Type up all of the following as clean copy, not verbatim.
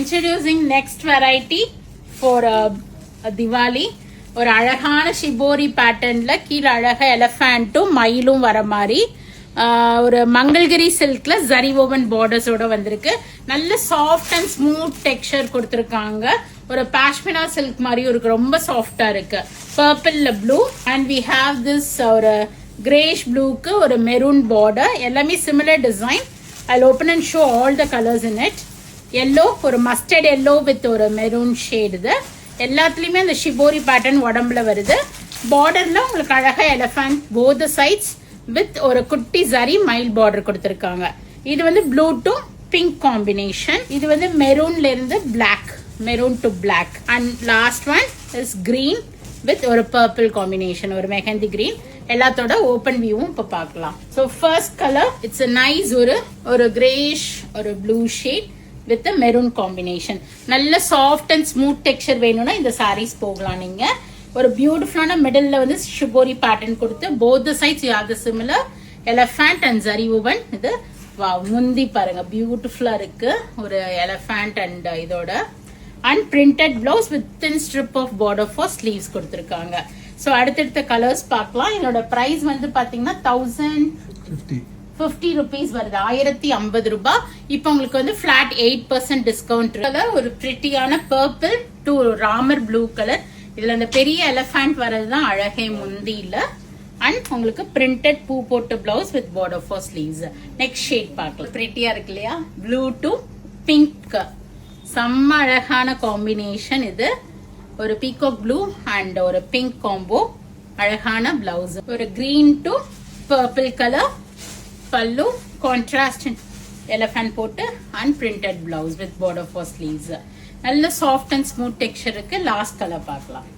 introducing next variety for Diwali. ஒரு அழகான shibori பேட்டர்ன்ல கீழ அழகா எலிஃபண்ட்டும் மயிலும் வர மாதிரி ஒரு மங்கள்கிரி சில்க்ல ஜரி ஓவன் பார்டர்ஸோட வந்திருக்கு. நல்ல சாஃப்ட் அண்ட் ஸ்மூத் டெக்ஸ்சர் கொடுத்திருக்காங்க. ஒரு பாஷ்மினா சில்க் மாதிரி இருக்கு, ரொம்ப சாஃப்டா இருக்கு. பர்பிள்ல blue and we have this ஒரு கிரேஷ் ப்ளூக்கு ஒரு மெரூன் பார்டர். எல்லாமே similar design. I'll open and show all the colors in it. Yellow, ஒரு மஸ்டர்ட் yellow with ஒரு மெரூன் ஷேட். இது எல்லாத்துலயுமே இந்த ஷிபோரி பேட்டர்ன் உடம்புல வருது. பார்டர்ல உங்களுக்கு அழகா elephant both the sides with ஒரு குட்டி ஜரி மயில் பார்டர் கொடுத்திருக்காங்க. இது வந்து ப்ளூ டு பிங்க் காம்பினேஷன். இது வந்து மெரூன்ல இருந்து black, maroon to black. And last one is green with ஒரு பர்பிள் காம்பினேஷன், ஒரு மெஹந்தி கிரீன். எல்லாத்தோட ஓபன் வியூவும் இப்ப பார்க்கலாம். So first colour it's a nice ஒரு கிரேஷ் ஒரு blue shade with maroon combination. நல்ல சாஃப்ட் அண்ட் ஸ்மூத் டெக்ஸ்சர் வேணும்னா இந்த சாரீஸ் போகலாம் நீங்க. ஒரு பியூட்டிஃபுல்லான மிடில்ல வந்து ஷிபோரி பேட்டர்ன் கொடுத்து both the sides you have the similar elephant and zari woven. இது முந்தி பாருங்க பியூட்டிஃபுல்லா இருக்கு. ஒரு எலிஃபண்ட் அண்ட் இதோட and printed blouse with thin strip of border for sleeves கொடுத்திருக்காங்க. சோ அடுத்தடுத்த கலர்ஸ் பார்க்கலாம். என்னோட பிரைஸ் வந்து பாத்தீங்கன்னா 1050 rupees வருது, 1050 ரூபாய். இப்போ உங்களுக்கு வந்து பிளாட் 8% டிஸ்கவுண்ட். ஒரு பிரிட்டியான purple to Ramar blue colour. இதுல அந்த பெரிய எலிஃபண்ட் வரதுதான் அழகே முந்தியில. அண்ட் உங்களுக்கு பிரிண்டட் பூ போட்டு blouse with border for sleeves. Next shade பார்க்கலாம். பிரிட்டியா இருக்கு இல்லையா? ப்ளூ டு பிங்க், செம்ம அழகான காம்பினேஷன். இது ஒரு பீகாக் ப்ளூ அண்ட் ஒரு பிங்க் காம்போ. அழகான பிளவுஸ். ஒரு கிரீன் டு பர்பிள் கலர் பல்லு, கான்ட்ராஸ்ட் எலிஃபண்ட் போட்டு and printed blouse with border for sleeves. நல்ல சாஃப்ட் அண்ட் ஸ்மூத் டெக்ஸ்சர் இருக்கு. லாஸ்ட் கலர் பார்க்கலாம்.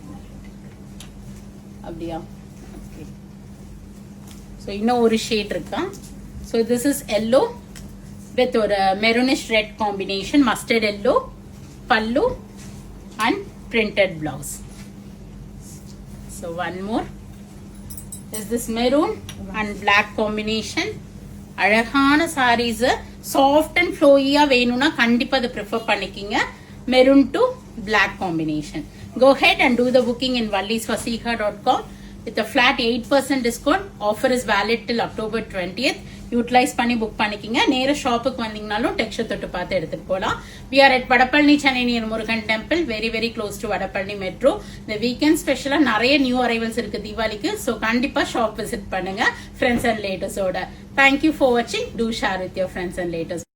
அப்படியா? ஓகே. சோ இன்னும் ஒரு ஷேட் இருக்கா. So this is yellow with ஒரு maroonish red combination, mustard yellow பல்லு and printed blouse. So one more is this maroon and black combination. அழகான sarees, soft and flowy வேணும்னா கண்டிப்பா இத prefer பண்ணிக்கீங்க. maroon to black combination. Go ahead and do the booking in vallisvasiha.com with a flat 8% discount. Offer is valid till October 20th. Utilise பண்ணி book பண்ணிக்கிங்க. நேர ஷாப்புக்கு வந்தீங்கனாலும் texture தொட்டு பார்த்து எடுத்துட்டு போகலாம். We are at Vadapalani, Chennai near Murugan temple, very close to Vadapalani metro. இந்த weekend ஸ்பெஷலா நிறைய நியூ அரைவல்ஸ் இருக்கு தீபாவளிக்கு. சோ கண்டிப்பா ஷாப் விசிட் பண்ணுங்க ஃப்ரெண்ட்ஸ் அண்ட் ரிலேட்டிவ்ஸோட. தேங்க்யூ ஃபார் வாட்சிங். Do share with your friends and relatives.